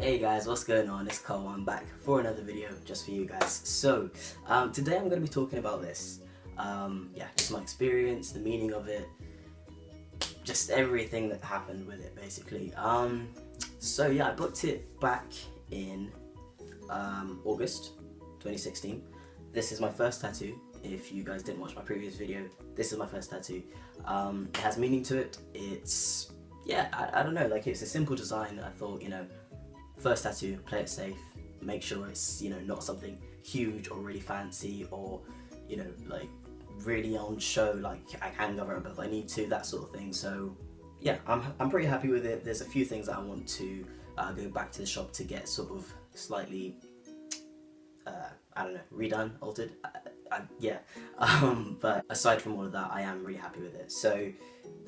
Hey guys, what's going on? It's Cole. I'm back for another video just for you guys. So, today I'm going to be talking about this. Just my experience, the meaning of it, just everything that happened with it basically. I booked it back in August 2016. This is my first tattoo. If you guys didn't watch my previous video, this is my first tattoo. It has meaning to it. It's, I don't know, like it's a simple design. I thought, first tattoo, play it safe, make sure it's, not something huge or really fancy or, like really on show, like I can cover up if I need to, that sort of thing. So yeah, I'm pretty happy with it. There's a few things that I want to go back to the shop to get sort of slightly, redone, altered. But aside from all of that, I am really happy with it. So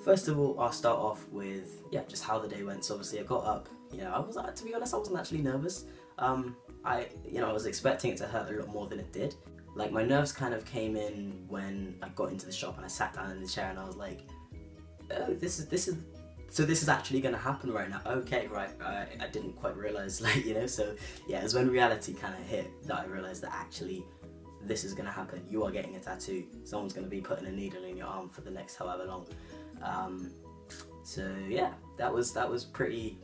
first of all, I'll start off with just how the day went. So obviously I got up, to be honest, I wasn't actually nervous. I was expecting it to hurt a lot more than it did. Like my nerves kind of came in when I got into the shop and I sat down in the chair and I was like, oh, this is actually going to happen right now. Okay, right. I didn't quite realize, so yeah, it was when reality kind of hit that I realized that actually this is going to happen. You are getting a tattoo. Someone's going to be putting a needle in your arm for the next however long. So yeah, that was pretty,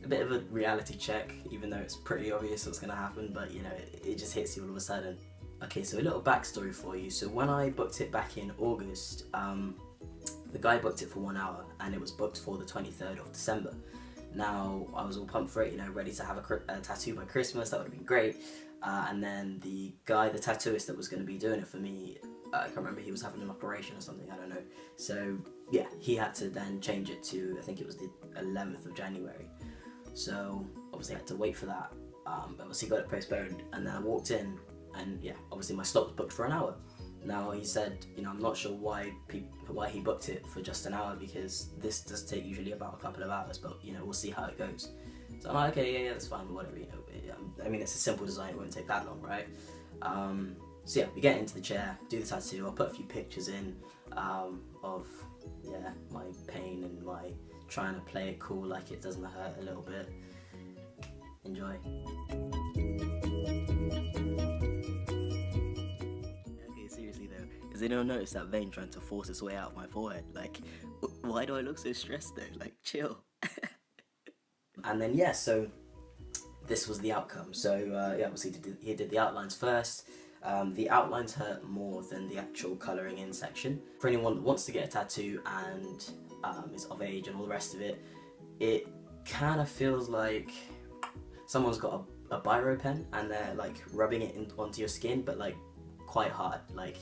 a bit of a reality check, even though it's pretty obvious what's going to happen, but it just hits you all of a sudden. Okay, so a little backstory for you. So when I booked it back in August, the guy booked it for 1 hour and it was booked for the 23rd of December. Now, I was all pumped for it, ready to have a tattoo by Christmas. That would have been great. And then the guy, the tattooist that was going to be doing it for me, I can't remember, he was having an operation or something, I don't know. So yeah, he had to then change it to, I think it was the 11th of January. So obviously I had to wait for that. But obviously got it postponed, and then I walked in and obviously my slot was booked for an hour. Now he said, I'm not sure why he booked it for just an hour, because this does take usually about a couple of hours, but we'll see how it goes. So I'm like, okay, yeah, that's fine, whatever, I mean, it's a simple design, it won't take that long, right? So yeah, we get into the chair, do the tattoo. I'll put a few pictures in of my pain and my trying to play it cool, like it doesn't hurt a little bit. Enjoy. Seriously though, has anyone noticed that vein trying to force its way out my forehead? Like, why do I look so stressed though? Like, chill. And then so this was the outcome. So obviously he did the outlines first. The outlines hurt more than the actual colouring in section. For anyone that wants to get a tattoo and is of age and all the rest of it, it kind of feels like someone's got a biro pen and they're like rubbing it onto your skin, but like quite hard, like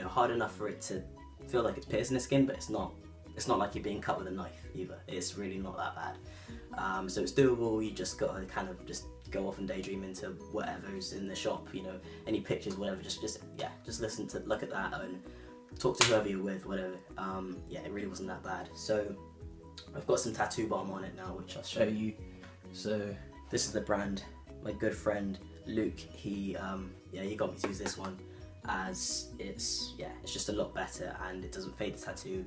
hard enough for it to feel like it's piercing the skin, but it's not like you're being cut with a knife either. It's really not that bad. So it's doable. You just gotta kind of just go off and daydream into whatever's in the shop, any pictures, whatever, just look at that and talk to whoever you're with, whatever. It really wasn't that bad. So I've got some tattoo balm on it now, which I'll show you. So this is the brand. My good friend Luke, he got me to use this one, as it's just a lot better and it doesn't fade the tattoo.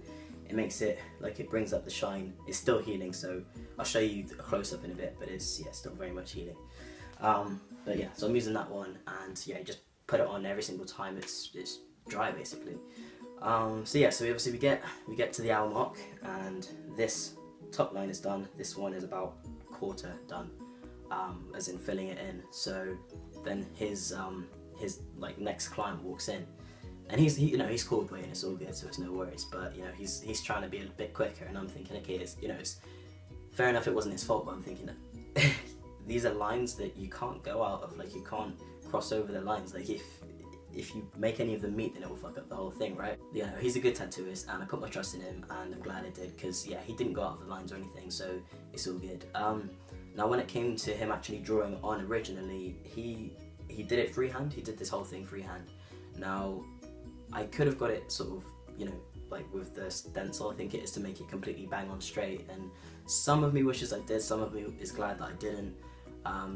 It makes it, like, it brings up the shine. It's still healing, so I'll show you a close-up in a bit, but it's still very much healing. So I'm using that one, and just put it on every single time it's dry basically. So obviously we get to the hour mark, and this top line is done. This one is about quarter done, as in filling it in. So then his like next client walks in, and he's called waiting, it's all good, so it's no worries. But he's trying to be a bit quicker, and I'm thinking, okay, it's fair enough, it wasn't his fault, but I'm thinking that these are lines that you can't go out of, like you can't cross over the lines. Like if you make any of them meet, then it will fuck up the whole thing, right? He's a good tattooist, and I put my trust in him, and I'm glad I did, because he didn't go out of the lines or anything, so it's all good. Now when it came to him actually drawing on originally, he did it freehand. He did this whole thing freehand. Now I could have got it sort of, like with the stencil, I think it is, to make it completely bang on straight, and some of me wishes I did, some of me is glad that I didn't,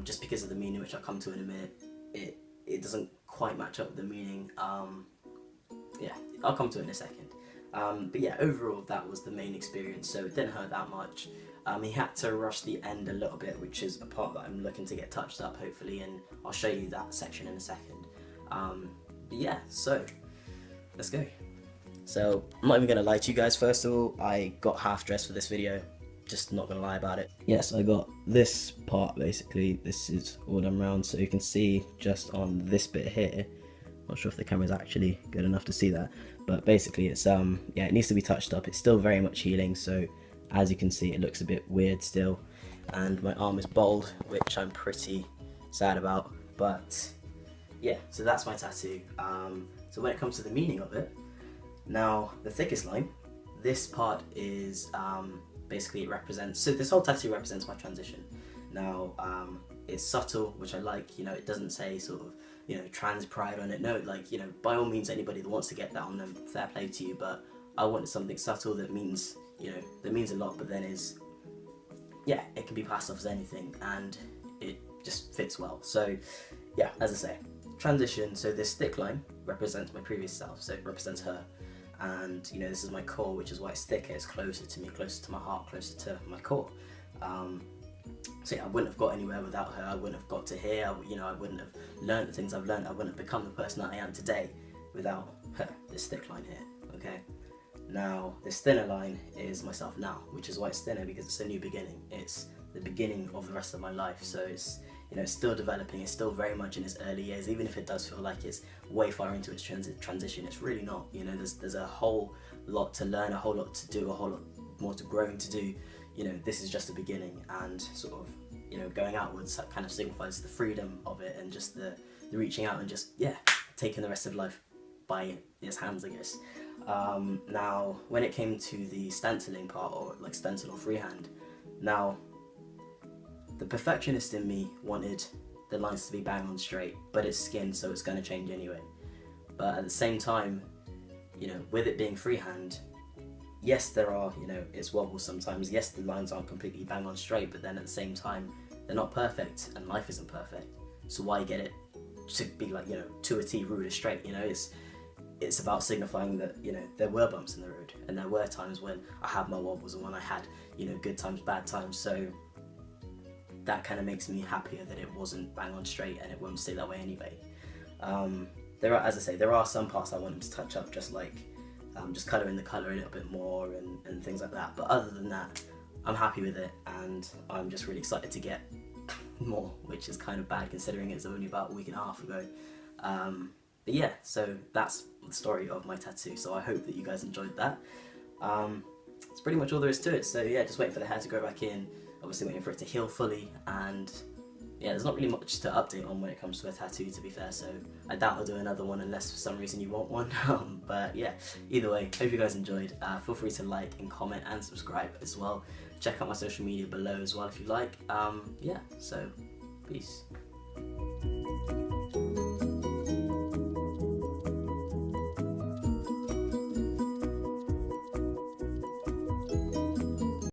just because of the meaning, which I'll come to in a minute. It doesn't quite match up with the meaning. I'll come to it in a second. But overall that was the main experience, so it didn't hurt that much. He had to rush the end a little bit, which is a part that I'm looking to get touched up hopefully, and I'll show you that section in a second. But yeah, so let's go. So I'm not even gonna lie to you guys. First of all, I got half dressed for this video, just not gonna lie about it. Yes, I got this part basically. This is all done round, so you can see just on this bit here. Not sure if the camera's actually good enough to see that, but basically it's yeah, it needs to be touched up. It's still very much healing, so as you can see it looks a bit weird still, and my arm is bald, which I'm pretty sad about. But yeah, so that's my tattoo. So when it comes to the meaning of it, now the thickest line, this part is basically it represents, so this whole tattoo represents my transition. Now it's subtle, which I like, you know, it doesn't say sort of, you know, trans pride on it. No, like, you know, by all means anybody that wants to get that on them, fair play to you, but I wanted something subtle that means, you know, that means a lot, but then is, yeah, it can be passed off as anything, and it just fits well. So yeah, as I say, transition. So this thick line represents my previous self, so it represents her, and you know, this is my core, which is why it's thicker. It's closer to me, closer to my heart, closer to my core. So yeah, I wouldn't have got anywhere without her. I wouldn't have got to here. You know, I wouldn't have learned the things I've learned. I wouldn't have become the person that I am today without her. This thick line here. Okay. Now this thinner line is myself now, which is why it's thinner, because it's a new beginning. It's the beginning of the rest of my life. So it's, you know, it's still developing. It's still very much in its early years. Even if it does feel like it's way far into its transition, it's really not. You know, there's a whole lot to learn, a whole lot to do, a whole lot more to grow and to do. You know, this is just the beginning, and sort of, you know, going outwards, that kind of signifies the freedom of it, and just the reaching out and just, yeah, taking the rest of life by his hands, I guess. Now, when it came to the stenciling part, or like stencil or freehand, now, the perfectionist in me wanted the lines to be bang on straight, but it's skin, so it's going to change anyway. But at the same time, you know, with it being freehand, yes, there are, you know, it's wobbles sometimes. Yes, the lines aren't completely bang on straight, but then at the same time, they're not perfect, and life isn't perfect. So why get it to be like, you know, to a T, ruler straight? You know, it's about signifying that, you know, there were bumps in the road, and there were times when I had my wobbles, and when I had, you know, good times, bad times. So that kind of makes me happier that it wasn't bang on straight, and it won't stay that way anyway. There are, as I say, there are some parts I want him to touch up, just like just colouring the colour a little bit more and things like that. But other than that, I'm happy with it, and I'm just really excited to get more, which is kind of bad considering it's only about a week and a half ago. But yeah, so that's the story of my tattoo. So I hope that you guys enjoyed that. That's pretty much all there is to it. So yeah, just waiting for the hair to grow back in, obviously waiting for it to heal fully, and yeah, there's not really much to update on when it comes to a tattoo, to be fair, so I doubt I'll do another one unless for some reason you want one. But yeah, either way, hope you guys enjoyed. Feel free to like and comment and subscribe as well. Check out my social media below as well if you like. Yeah, so peace.